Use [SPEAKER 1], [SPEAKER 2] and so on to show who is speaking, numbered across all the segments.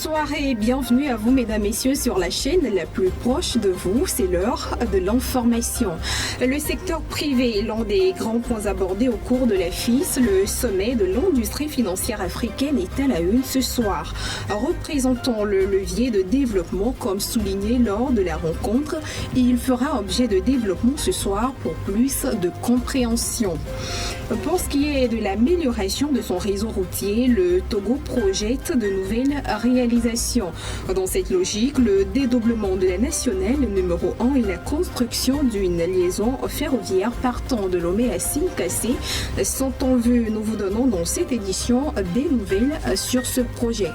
[SPEAKER 1] Bonsoir et bienvenue à vous mesdames, messieurs sur la chaîne la plus proche de vous, c'est l'heure de l'information. Le secteur privé est l'un des grands points abordés au cours de la FIS. Le sommet de l'industrie financière africaine est à la une ce soir. Représentant le levier de développement comme souligné lors de la rencontre, il fera objet de développement ce soir pour plus de compréhension. Pour ce qui est de l'amélioration de son réseau routier, le Togo projette de nouvelles réalisations. Dans cette logique, le dédoublement de la nationale numéro 1 et la construction d'une liaison ferroviaire partant de Lomé à Sine-Kassé sont en vue. Nous vous donnons dans cette édition des nouvelles sur ce projet.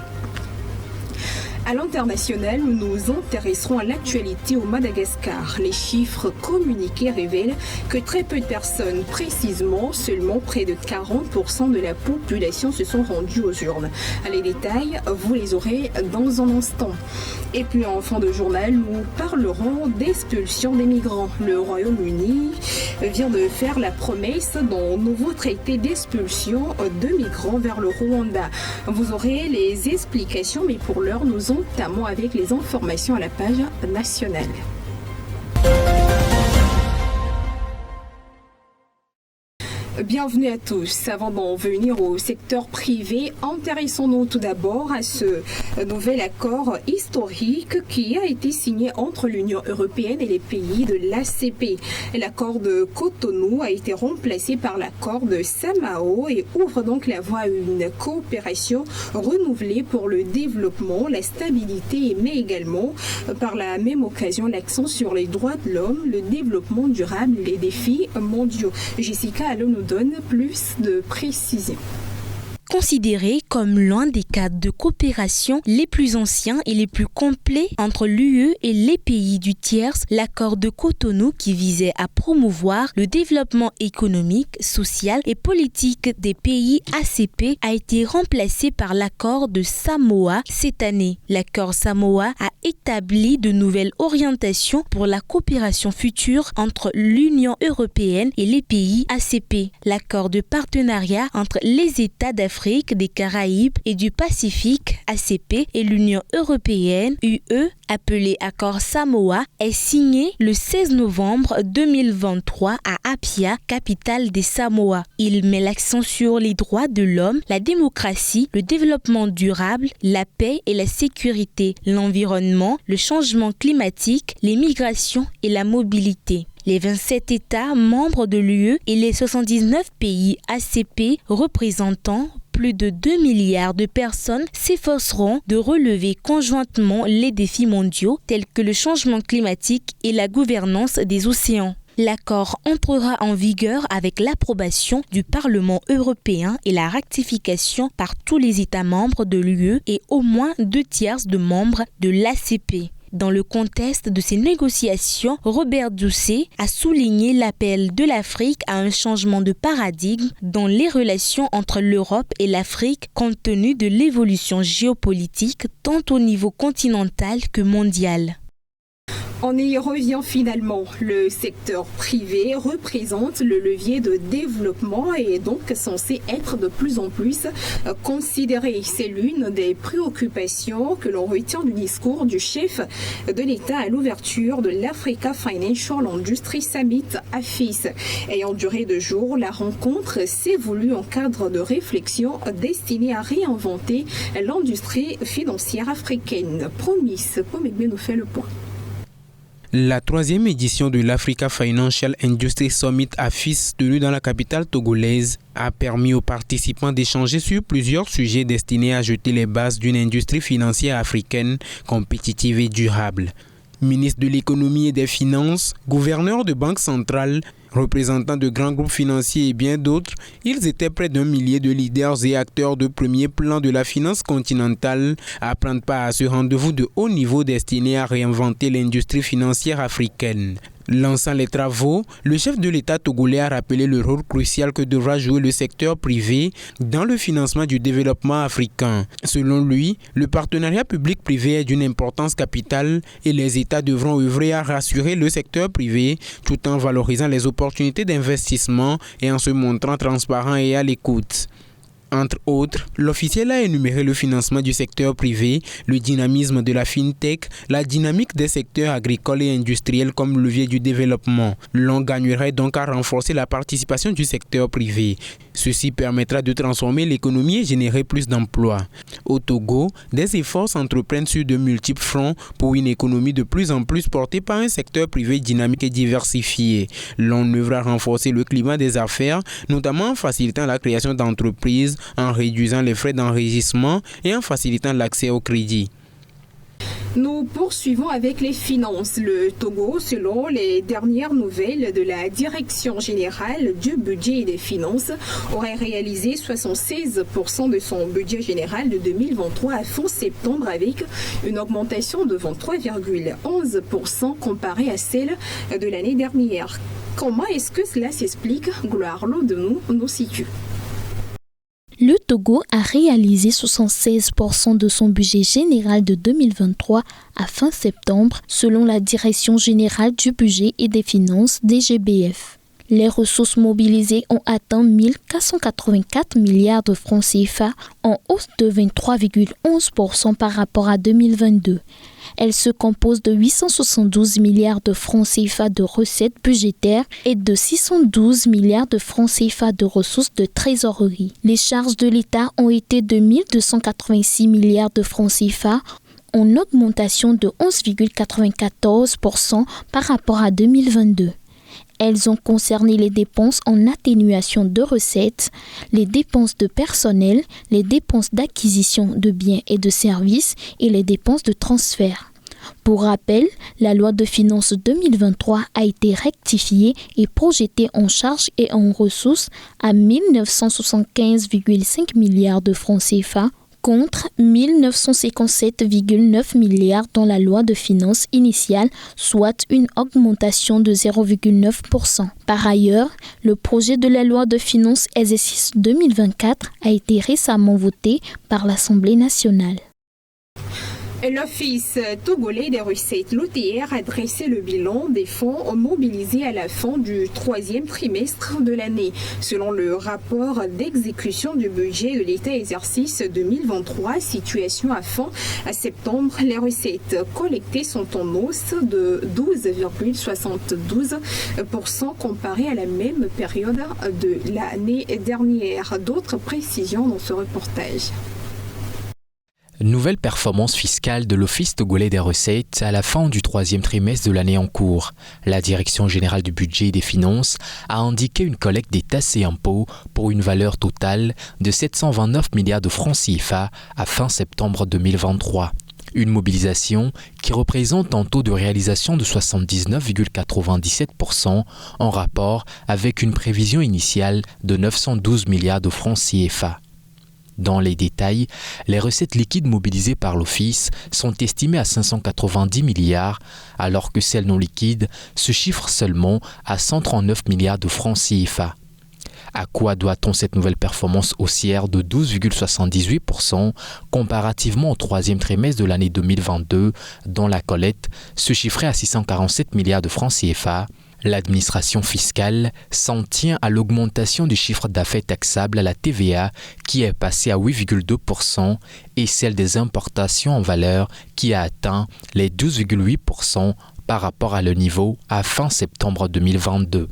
[SPEAKER 1] À l'international, nous nous intéresserons à l'actualité au Madagascar. Les chiffres communiqués révèlent que très peu de personnes, précisément seulement près de 40% de la population se sont rendues aux urnes. Les détails, vous les aurez dans un instant. Et puis en fin de journal, nous parlerons d'expulsion des migrants. Le Royaume-Uni vient de faire la promesse d'un nouveau traité d'expulsion de migrants vers le Rwanda. Vous aurez les explications, mais pour l'heure, nous entamons avec les informations à la page nationale. Bienvenue à tous. Avant d'en venir au secteur privé, intéressons-nous tout d'abord à ce nouvel accord historique qui a été signé entre l'Union européenne et les pays de l'ACP. L'accord de Cotonou a été remplacé par l'accord de Samao et ouvre donc la voie à une coopération renouvelée pour le développement, la stabilité, mais également par la même occasion l'accent sur les droits de l'homme, le développement durable et les défis mondiaux. Jessica Allo nous donne plus de précisions.
[SPEAKER 2] Considéré comme l'un des cadres de coopération les plus anciens et les plus complets entre l'UE et les pays du tiers, l'accord de Cotonou qui visait à promouvoir le développement économique, social et politique des pays ACP a été remplacé par l'accord de Samoa cette année. L'accord Samoa a établi de nouvelles orientations pour la coopération future entre l'Union européenne et les pays ACP. L'accord de partenariat entre les États d'Afrique, des Caraïbes et du Pacifique, ACP, et l'Union européenne, UE, appelé accord Samoa, est signé le 16 novembre 2023 à Apia, capitale des Samoa. Il met l'accent sur les droits de l'homme, la démocratie, le développement durable, la paix et la sécurité, l'environnement, le changement climatique, les migrations et la mobilité. Les 27 États membres de l'UE et les 79 pays ACP représentant plus de 2 milliards de personnes s'efforceront de relever conjointement les défis mondiaux tels que le changement climatique et la gouvernance des océans. L'accord entrera en vigueur avec l'approbation du Parlement européen et la ratification par tous les États membres de l'UE et au moins 2/3 de membres de l'ACP. Dans le contexte de ces négociations, Robert Doucet a souligné l'appel de l'Afrique à un changement de paradigme dans les relations entre l'Europe et l'Afrique compte tenu de l'évolution géopolitique tant au niveau continental que mondial.
[SPEAKER 1] On y revient finalement. Le secteur privé représente le levier de développement et est donc censé être de plus en plus considéré. C'est l'une des préoccupations que l'on retient du discours du chef de l'État à l'ouverture de l'Africa Financial Industry Summit à FIS. Ayant duré 2 jours, la rencontre s'est voulue en cadre de réflexion destinée à réinventer l'industrie financière africaine. Promis, Pomegbe nous fait le point.
[SPEAKER 3] La 3e édition de l'Africa Financial Industry Summit à FIS, tenue dans la capitale togolaise, a permis aux participants d'échanger sur plusieurs sujets destinés à jeter les bases d'une industrie financière africaine compétitive et durable. Ministre de l'économie et des finances, gouverneur de banque centrale, représentants de grands groupes financiers et bien d'autres, ils étaient près d'1 millier de leaders et acteurs de premier plan de la finance continentale à prendre part à ce rendez-vous de haut niveau destiné à réinventer l'industrie financière africaine. Lançant les travaux, le chef de l'État togolais a rappelé le rôle crucial que devra jouer le secteur privé dans le financement du développement africain. Selon lui, le partenariat public-privé est d'une importance capitale et les États devront œuvrer à rassurer le secteur privé tout en valorisant les opportunités d'investissement et en se montrant transparents et à l'écoute. Entre autres, l'officiel a énuméré le financement du secteur privé, le dynamisme de la fintech, la dynamique des secteurs agricoles et industriels comme levier du développement. L'on gagnerait donc à renforcer la participation du secteur privé. Ceci permettra de transformer l'économie et générer plus d'emplois. Au Togo, des efforts s'entreprennent sur de multiples fronts pour une économie de plus en plus portée par un secteur privé dynamique et diversifié. L'on œuvre à renforcer le climat des affaires, notamment en facilitant la création d'entreprises, en réduisant les frais d'enregistrement et en facilitant l'accès au crédit.
[SPEAKER 1] Nous poursuivons avec les finances. Le Togo, selon les dernières nouvelles de la Direction générale du budget et des finances, aurait réalisé 76% de son budget général de 2023 à fin septembre avec une augmentation de 23,11% comparée à celle de l'année dernière. Comment est-ce que cela s'explique? Gloire Lodenou nous situe.
[SPEAKER 4] Le Togo a réalisé 76% de son budget général de 2023 à fin septembre, selon la Direction générale du budget et des finances DGBF. Les ressources mobilisées ont atteint 1 484 milliards de francs CFA, en hausse de 23,11% par rapport à 2022. Elle se compose de 872 milliards de francs CFA de recettes budgétaires et de 612 milliards de francs CFA de ressources de trésorerie. Les charges de l'État ont été de 1 286 milliards de francs CFA, en augmentation de 11,94% par rapport à 2022. Elles ont concerné les dépenses en atténuation de recettes, les dépenses de personnel, les dépenses d'acquisition de biens et de services et les dépenses de transfert. Pour rappel, la loi de finances 2023 a été rectifiée et projetée en charges et en ressources à 1 975,5 milliards de francs CFA, contre 1 957,9 milliards dans la loi de finances initiale, soit une augmentation de 0,9%. Par ailleurs, le projet de la loi de finances exercice 2024 a été récemment voté par l'Assemblée nationale.
[SPEAKER 1] L'Office togolais des recettes, l'OTR, a dressé le bilan des fonds mobilisés à la fin du troisième trimestre de l'année. Selon le rapport d'exécution du budget de l'État exercice 2023, situation à fin septembre, les recettes collectées sont en hausse de 12,72% comparé à la même période de l'année dernière. D'autres précisions dans ce reportage.
[SPEAKER 5] Nouvelle performance fiscale de l'Office togolais des recettes à la fin du troisième trimestre de l'année en cours. La Direction générale du budget et des finances a indiqué une collecte des taxes et impôts pour une valeur totale de 729 milliards de francs CFA à fin septembre 2023. Une mobilisation qui représente un taux de réalisation de 79,97% en rapport avec une prévision initiale de 912 milliards de francs CFA. Dans les détails, les recettes liquides mobilisées par l'Office sont estimées à 590 milliards, alors que celles non liquides se chiffrent seulement à 139 milliards de francs CFA. À quoi doit-on cette nouvelle performance haussière de 12,78% comparativement au troisième trimestre de l'année 2022, dont la collecte se chiffrait à 647 milliards de francs CFA? L'administration fiscale s'en tient à l'augmentation du chiffre d'affaires taxable à la TVA qui est passé à 8,2% et celle des importations en valeur qui a atteint les 12,8% par rapport à le niveau à fin septembre 2022.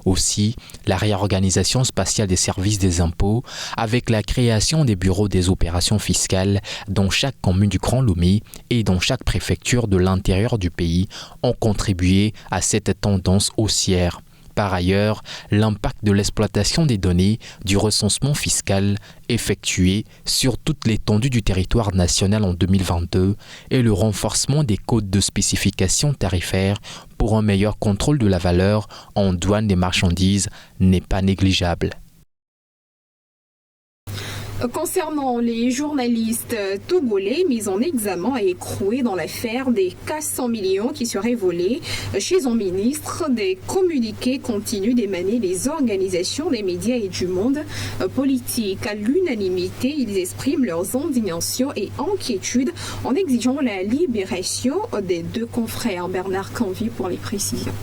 [SPEAKER 5] Aussi, la réorganisation spatiale des services des impôts avec la création des bureaux des opérations fiscales dans chaque commune du Grand Lomé et dans chaque préfecture de l'intérieur du pays ont contribué à cette tendance haussière. Par ailleurs, l'impact de l'exploitation des données du recensement fiscal effectué sur toute l'étendue du territoire national en 2022 et le renforcement des codes de spécification tarifaire pour un meilleur contrôle de la valeur en douane des marchandises n'est pas négligeable.
[SPEAKER 1] Concernant les journalistes togolais mis en examen et écroués dans l'affaire des 400 millions qui seraient volés chez un ministre, des communiqués continuent d'émaner des organisations des médias et du monde politique. À l'unanimité, ils expriment leurs indignations et inquiétudes en exigeant la libération des deux confrères. Bernard Canvi pour les précisions.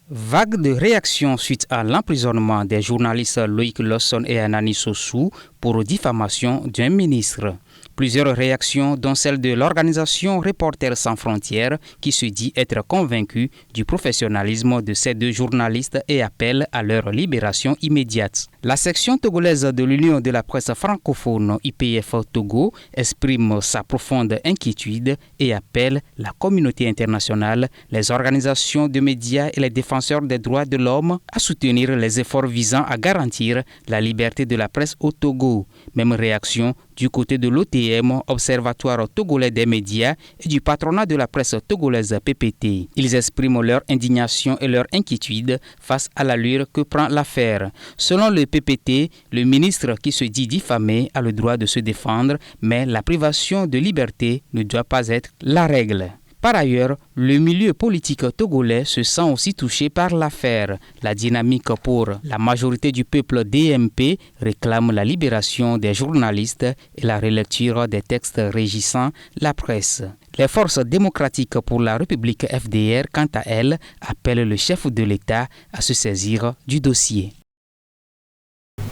[SPEAKER 6] Vague de réactions suite à l'emprisonnement des journalistes Loïc Lawson et Anani Sossou pour diffamation d'un ministre. Plusieurs réactions, dont celle de l'organisation Reporters sans frontières, qui se dit être convaincue du professionnalisme de ces deux journalistes et appelle à leur libération immédiate. La section togolaise de l'Union de la presse francophone IPF Togo exprime sa profonde inquiétude et appelle la communauté internationale, les organisations de médias et les défenseurs des droits de l'homme à soutenir les efforts visant à garantir la liberté de la presse au Togo. Même réaction du côté de l'OTM, Observatoire togolais des médias, et du patronat de la presse togolaise PPT. Ils expriment leur indignation et leur inquiétude face à l'allure que prend l'affaire. Selon le PPT, le ministre qui se dit diffamé a le droit de se défendre, mais la privation de liberté ne doit pas être la règle. Par ailleurs, le milieu politique togolais se sent aussi touché par l'affaire. La dynamique pour la majorité du peuple DMP réclame la libération des journalistes et la relecture des textes régissant la presse. Les forces démocratiques pour la République FDR, quant à elles, appellent le chef de l'État à se saisir du dossier.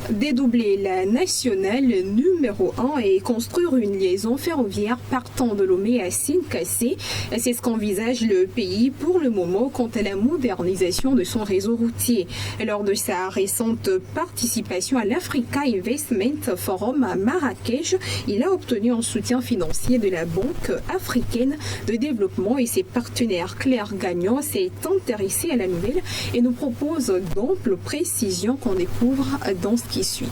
[SPEAKER 1] Dédoubler la nationale numéro 1 et construire une liaison ferroviaire partant de Lomé à Sine-Kassé. C'est ce qu'envisage le pays pour le moment quant à la modernisation de son réseau routier. Lors de sa récente participation à l'Africa Investment Forum à Marrakech, il a obtenu un soutien financier de la Banque africaine de développement et ses partenaires. Claire Gagnon s'est intéressée à la nouvelle et nous propose d'amples précisions qu'on découvre dans ce qui suit.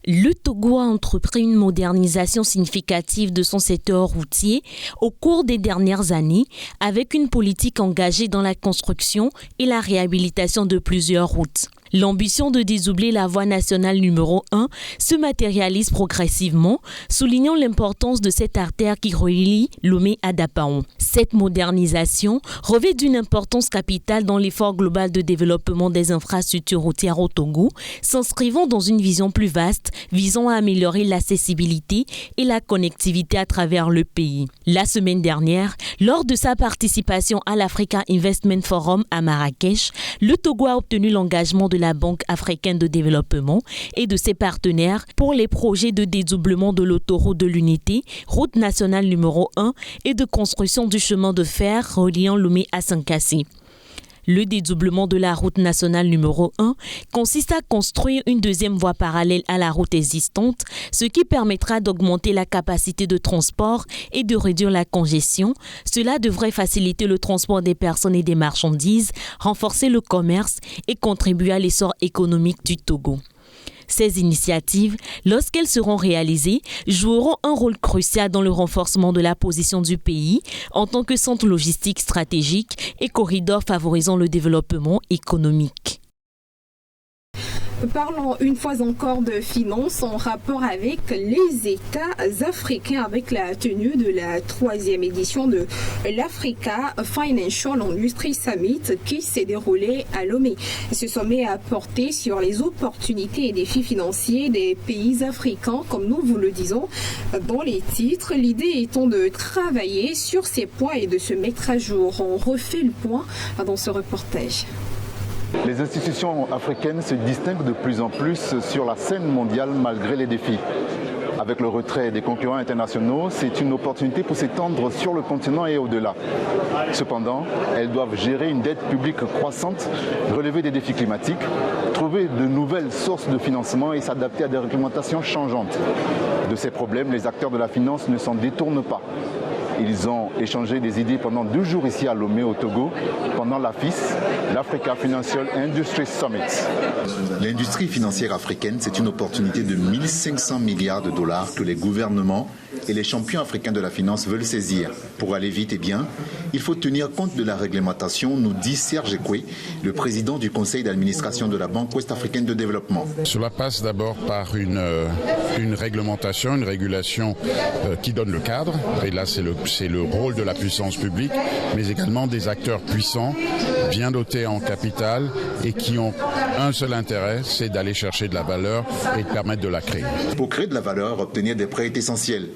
[SPEAKER 2] Le Togo a entrepris une modernisation significative de son secteur routier au cours des dernières années avec une politique engagée dans la construction et la réhabilitation de plusieurs routes. L'ambition de dédoubler la voie nationale numéro 1 se matérialise progressivement, soulignant l'importance de cette artère qui relie Lomé à Dapaon. Cette modernisation revêt d'une importance capitale dans l'effort global de développement des infrastructures routières au Togo, s'inscrivant dans une vision plus vaste visant à améliorer l'accessibilité et la connectivité à travers le pays. La semaine dernière, lors de sa participation à l'Africa Investment Forum à Marrakech, le Togo a obtenu l'engagement de la Banque africaine de développement et de ses partenaires pour les projets de dédoublement de l'autoroute de l'unité, route nationale numéro 1 et de construction du chemin de fer reliant Lomé à Sine-Kassé. Le dédoublement de la route nationale numéro 1 consiste à construire une deuxième voie parallèle à la route existante, ce qui permettra d'augmenter la capacité de transport et de réduire la congestion. Cela devrait faciliter le transport des personnes et des marchandises, renforcer le commerce et contribuer à l'essor économique du Togo. Ces initiatives, lorsqu'elles seront réalisées, joueront un rôle crucial dans le renforcement de la position du pays en tant que centre logistique stratégique et corridor favorisant le développement économique.
[SPEAKER 1] Parlons une fois encore de finances en rapport avec les États africains avec la tenue de la 3e édition de l'Africa Financial Industry Summit qui s'est déroulé à Lomé. Ce sommet a porté sur les opportunités et défis financiers des pays africains, comme nous vous le disons dans les titres. L'idée étant de travailler sur ces points et de se mettre à jour. On refait le point dans ce reportage.
[SPEAKER 7] Les institutions africaines se distinguent de plus en plus sur la scène mondiale malgré les défis. Avec le retrait des concurrents internationaux, c'est une opportunité pour s'étendre sur le continent et au-delà. Cependant, elles doivent gérer une dette publique croissante, relever des défis climatiques, trouver de nouvelles sources de financement et s'adapter à des réglementations changeantes. De ces problèmes, les acteurs de la finance ne s'en détournent pas. Ils ont échangé des idées pendant 2 jours ici à Lomé au Togo, pendant l'AFIS, l'Africa Financial Industry Summit.
[SPEAKER 8] L'industrie financière africaine, c'est une opportunité de 1500 milliards de dollars que les gouvernements et les champions africains de la finance veulent saisir. Pour aller vite et bien, il faut tenir compte de la réglementation, nous dit Serge Ekwe, le président du conseil d'administration de la Banque ouest-africaine de développement.
[SPEAKER 9] Cela passe d'abord par une réglementation, une régulation qui donne le cadre, et là c'est le rôle de la puissance publique, mais également des acteurs puissants, bien dotés en capital et qui ont un seul intérêt, c'est d'aller chercher de la valeur et de permettre de la créer.
[SPEAKER 8] Pour créer de la valeur, obtenir des prêts est essentiel.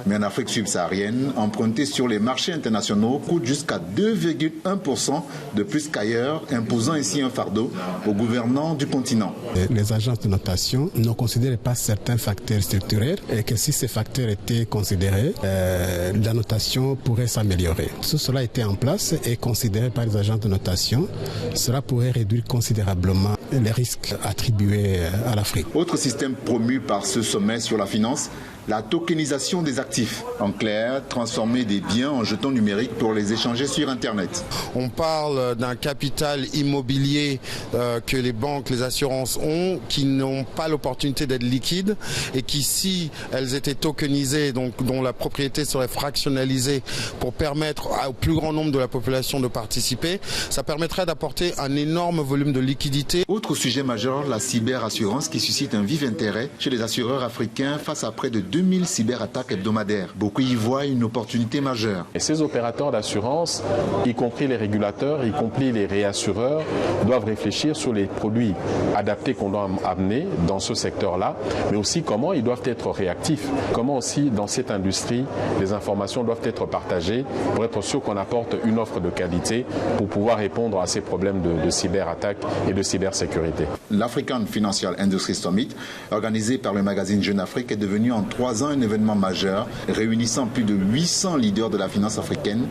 [SPEAKER 8] Mais en Afrique subsaharienne, emprunter sur les marchés internationaux coûte jusqu'à 2,1% de plus qu'ailleurs, imposant ainsi un fardeau aux gouvernants du continent.
[SPEAKER 10] Les agences de notation ne considèrent pas certains facteurs structurels et que si ces facteurs étaient considérés, la notation pourrait s'améliorer. Tout cela était en place et considéré par les agences de notation, cela pourrait réduire considérablement les risques attribués à l'Afrique.
[SPEAKER 8] Autre système promu par ce sommet sur la finance, la tokenisation des actifs. En clair, transformer des biens en jetons numériques pour les échanger sur Internet.
[SPEAKER 11] On parle d'un capital immobilier que les banques, les assurances ont, qui n'ont pas l'opportunité d'être liquides et qui, si elles étaient tokenisées, donc dont la propriété serait fractionnalisée pour permettre au plus grand nombre de la population de participer, ça permettrait d'apporter un énorme volume de liquidités.
[SPEAKER 8] Autre sujet majeur, la cyberassurance qui suscite un vif intérêt chez les assureurs africains face à près de 2000 cyberattaques hebdomadaires. Beaucoup y voient une opportunité majeure.
[SPEAKER 12] Et ces opérateurs d'assurance, y compris les régulateurs, y compris les réassureurs, doivent réfléchir sur les produits adaptés qu'on doit amener dans ce secteur-là, mais aussi comment ils doivent être réactifs, comment aussi dans cette industrie, les informations doivent être partagées pour être sûr qu'on apporte une offre de qualité pour pouvoir répondre à ces problèmes de cyberattaques et de cybersécurité.
[SPEAKER 8] L'African Financial Industry Summit, organisé par le magazine Jeune Afrique, est devenu en 3 ans un événement majeur réunissant plus de 800 leaders de la finance africaine,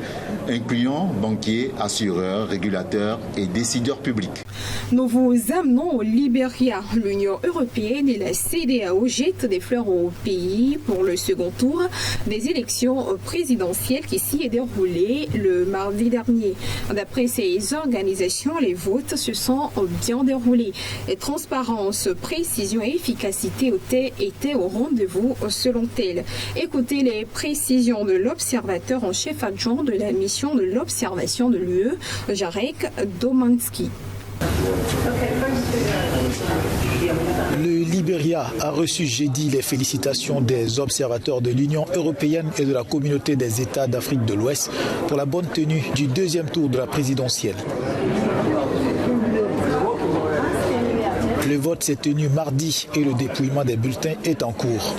[SPEAKER 8] incluant banquiers, assureurs, régulateurs et décideurs publics.
[SPEAKER 1] Nous vous amenons au Libéria. L'Union européenne et la CEDEAO jettent des fleurs au pays pour le second tour des élections présidentielles qui s'y est déroulé le mardi dernier. D'après ces organisations, les votes se sont bien déroulés. Transparence, précision et efficacité étaient au rendez-vous selon elle. Écoutez les précisions de l'observateur en chef adjoint de la mission de l'observation de l'UE, Jarek Domanski.
[SPEAKER 13] Le Libéria a reçu jeudi les félicitations des observateurs de l'Union européenne et de la communauté des États d'Afrique de l'Ouest pour la bonne tenue du deuxième tour de la présidentielle. Le vote s'est tenu mardi et le dépouillement des bulletins est en cours.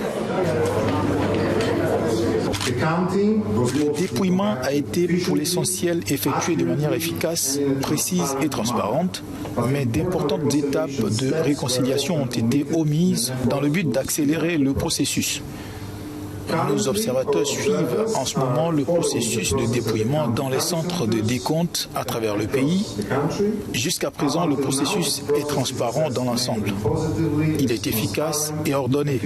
[SPEAKER 13] Le dépouillement a été pour l'essentiel effectué de manière efficace, précise et transparente, mais d'importantes étapes de réconciliation ont été omises dans le but d'accélérer le processus. Nos observateurs suivent en ce moment le processus de dépouillement dans les centres de décompte à travers le pays. Jusqu'à présent, le processus est transparent dans l'ensemble. Il est efficace et ordonné.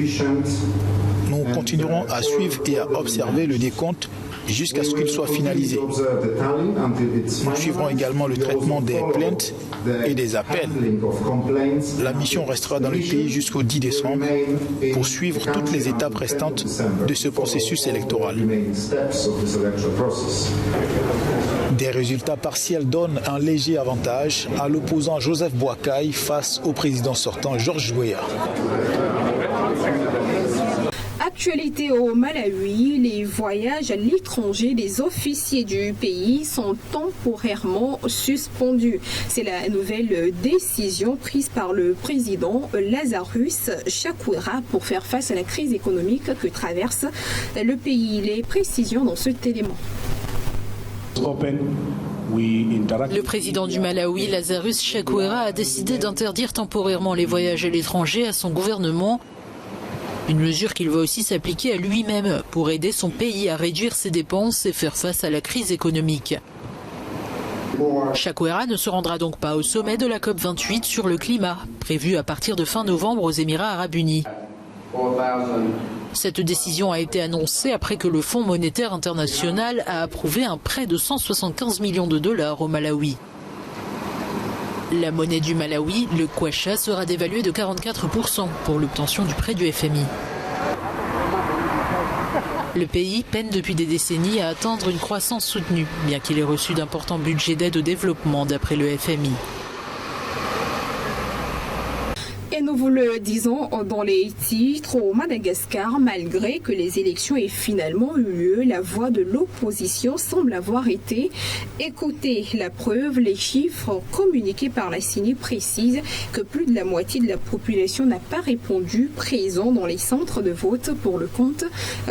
[SPEAKER 13] Nous continuerons à suivre et à observer le décompte jusqu'à ce qu'il soit finalisé. Nous suivrons également le traitement des plaintes et des appels. La mission restera dans le pays jusqu'au 10 décembre pour suivre toutes les étapes restantes de ce processus électoral. Des résultats partiels donnent un léger avantage à l'opposant Joseph Boakai face au président sortant George Weah.
[SPEAKER 1] Actualité au Malawi, les voyages à l'étranger des officiers du pays sont temporairement suspendus. C'est la nouvelle décision prise par le président Lazarus Chakwera pour faire face à la crise économique que traverse le pays. Les précisions dans cet élément.
[SPEAKER 14] Le président du Malawi, Lazarus Chakwera, a décidé d'interdire temporairement les voyages à l'étranger à son gouvernement. Une mesure qu'il va aussi s'appliquer à lui-même pour aider son pays à réduire ses dépenses et faire face à la crise économique. Chakwera ne se rendra donc pas au sommet de la COP28 sur le climat, prévu à partir de fin novembre aux Émirats arabes unis. Cette décision a été annoncée après que le Fonds monétaire international a approuvé un prêt de 175 millions de dollars au Malawi. La monnaie du Malawi, le kwacha, sera dévaluée de 44% pour l'obtention du prêt du FMI. Le pays peine depuis des décennies à atteindre une croissance soutenue, bien qu'il ait reçu d'importants budgets d'aide au développement d'après le FMI.
[SPEAKER 1] Et nous Nous vous le disons dans les titres, au Madagascar, malgré que les élections aient finalement eu lieu, la voix de l'opposition semble avoir été écoutée. La preuve, les chiffres communiqués par la CENI précisent que plus de la moitié de la population n'a pas répondu présent dans les centres de vote pour le compte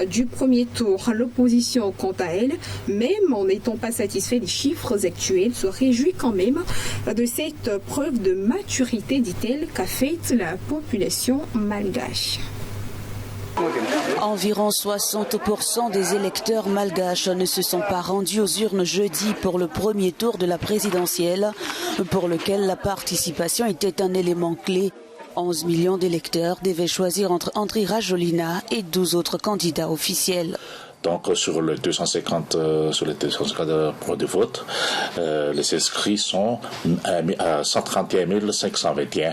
[SPEAKER 1] du premier tour. L'opposition, quant à elle, même en n'étant pas satisfait des chiffres actuels, se réjouit quand même de cette preuve de maturité, dit-elle, qu'a faite la population malgache.
[SPEAKER 15] Environ 60% des électeurs malgaches ne se sont pas rendus aux urnes jeudi pour le premier tour de la présidentielle, pour lequel la participation était un élément clé. 11 millions d'électeurs devaient choisir entre Andry Rajoelina et 12 autres candidats officiels.
[SPEAKER 16] Donc sur les 250 points de vote, les inscrits sont à 131 521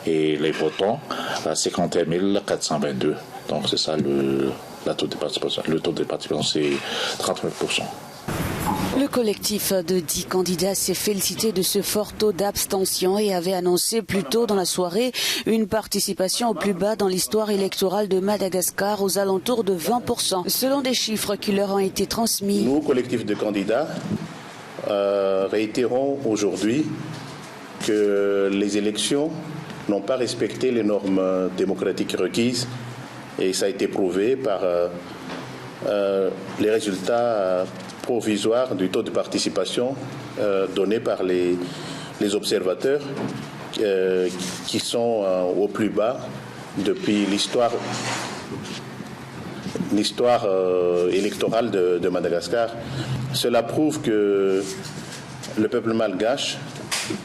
[SPEAKER 16] et les votants à 51 422. Donc c'est ça le taux de participation. Le taux de participation c'est 39%.
[SPEAKER 15] Le collectif de 10 candidats s'est félicité de ce fort taux d'abstention et avait annoncé plus tôt dans la soirée une participation au plus bas dans l'histoire électorale de Madagascar, aux alentours de 20%, selon des chiffres qui leur ont été transmis.
[SPEAKER 17] Nous, collectif de candidats, réitérons aujourd'hui que les élections n'ont pas respecté les normes démocratiques requises et ça a été prouvé par les résultats provisoire du taux de participation donné par les observateurs qui sont au plus bas depuis l'histoire électorale de Madagascar. Cela prouve que le peuple malgache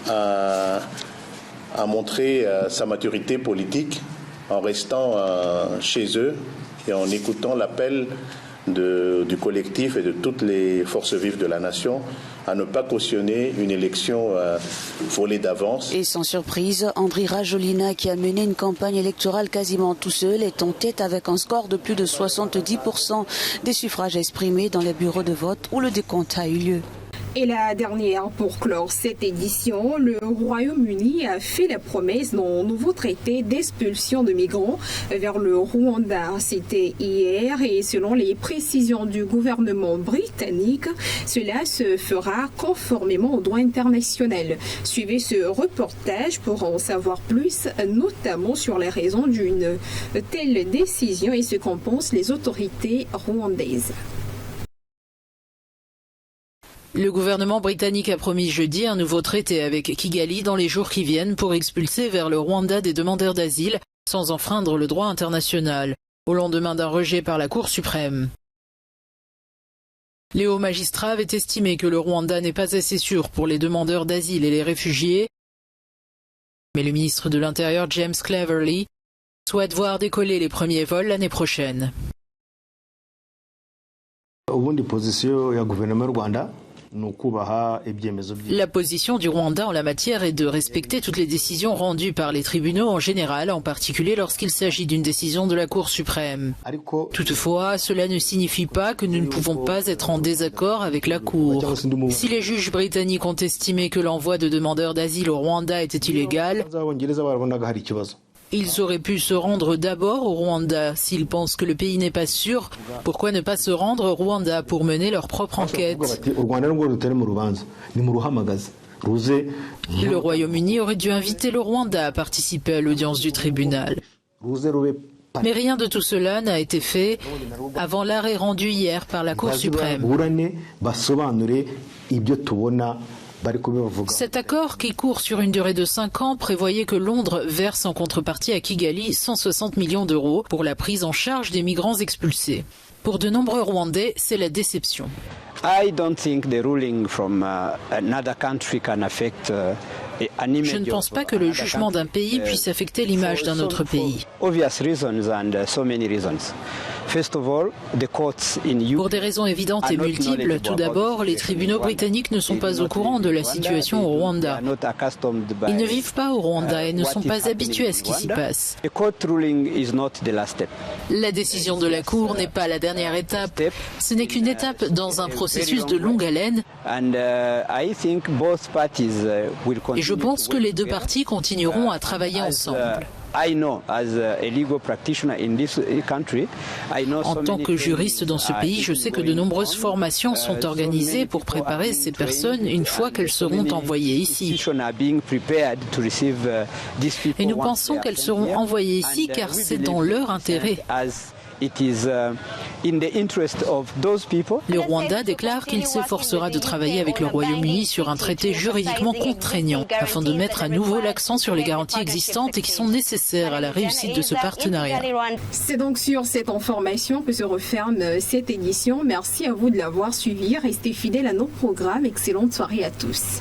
[SPEAKER 17] a montré sa maturité politique en restant chez eux et en écoutant l'appel du collectif et de toutes les forces vives de la nation à ne pas cautionner une élection volée d'avance.
[SPEAKER 15] Et sans surprise, Andry Rajoelina, qui a mené une campagne électorale quasiment tout seul, est en tête avec un score de plus de 70% des suffrages exprimés dans les bureaux de vote où le décompte a eu lieu.
[SPEAKER 1] Et la dernière pour clore cette édition, le Royaume-Uni a fait la promesse d'un nouveau traité d'expulsion de migrants vers le Rwanda. C'était hier et selon les précisions du gouvernement britannique, cela se fera conformément au droit international. Suivez ce reportage pour en savoir plus, notamment sur les raisons d'une telle décision et ce qu'en pensent les autorités rwandaises.
[SPEAKER 14] Le gouvernement britannique a promis jeudi un nouveau traité avec Kigali dans les jours qui viennent pour expulser vers le Rwanda des demandeurs d'asile sans enfreindre le droit international, au lendemain d'un rejet par la Cour suprême. Les hauts magistrats avaient estimé que le Rwanda n'est pas assez sûr pour les demandeurs d'asile et les réfugiés, mais le ministre de l'Intérieur James Cleverly souhaite voir décoller les premiers vols l'année prochaine. La position du Rwanda en la matière est de respecter toutes les décisions rendues par les tribunaux en général, en particulier lorsqu'il s'agit d'une décision de la Cour suprême. Toutefois, cela ne signifie pas que nous ne pouvons pas être en désaccord avec la Cour. Si les juges britanniques ont estimé que l'envoi de demandeurs d'asile au Rwanda était illégal, ils auraient pu se rendre d'abord au Rwanda. S'ils pensent que le pays n'est pas sûr, pourquoi ne pas se rendre au Rwanda pour mener leur propre enquête? Le Royaume-Uni aurait dû inviter le Rwanda à participer à l'audience du tribunal. Mais rien de tout cela n'a été fait avant l'arrêt rendu hier par la Cour suprême. Cet accord, qui court sur une durée de 5 ans, prévoyait que Londres verse en contrepartie à Kigali 160 millions d'euros pour la prise en charge des migrants expulsés. Pour de nombreux Rwandais, c'est la déception. Je ne pense pas que le jugement d'un pays puisse affecter l'image d'un autre pays. Pour des raisons évidentes et multiples, tout d'abord, les tribunaux britanniques ne sont pas au courant de la situation au Rwanda. Ils ne vivent pas au Rwanda et ne sont pas habitués à ce qui s'y passe. La décision de la Cour n'est pas la dernière étape. Ce n'est qu'une étape dans un processus de longue haleine. Et je pense que les deux parties continueront à travailler ensemble. En tant que juriste dans ce pays, je sais que de nombreuses formations sont organisées pour préparer ces personnes une fois qu'elles seront envoyées ici. Et nous pensons qu'elles seront envoyées ici car c'est dans leur intérêt. Le Rwanda déclare qu'il s'efforcera de travailler avec le Royaume-Uni sur un traité juridiquement contraignant afin de mettre à nouveau l'accent sur les garanties existantes et qui sont nécessaires à la réussite de ce partenariat.
[SPEAKER 1] C'est donc sur cette information que se referme cette édition. Merci à vous de l'avoir suivi. Restez fidèles à nos programmes. Excellente soirée à tous.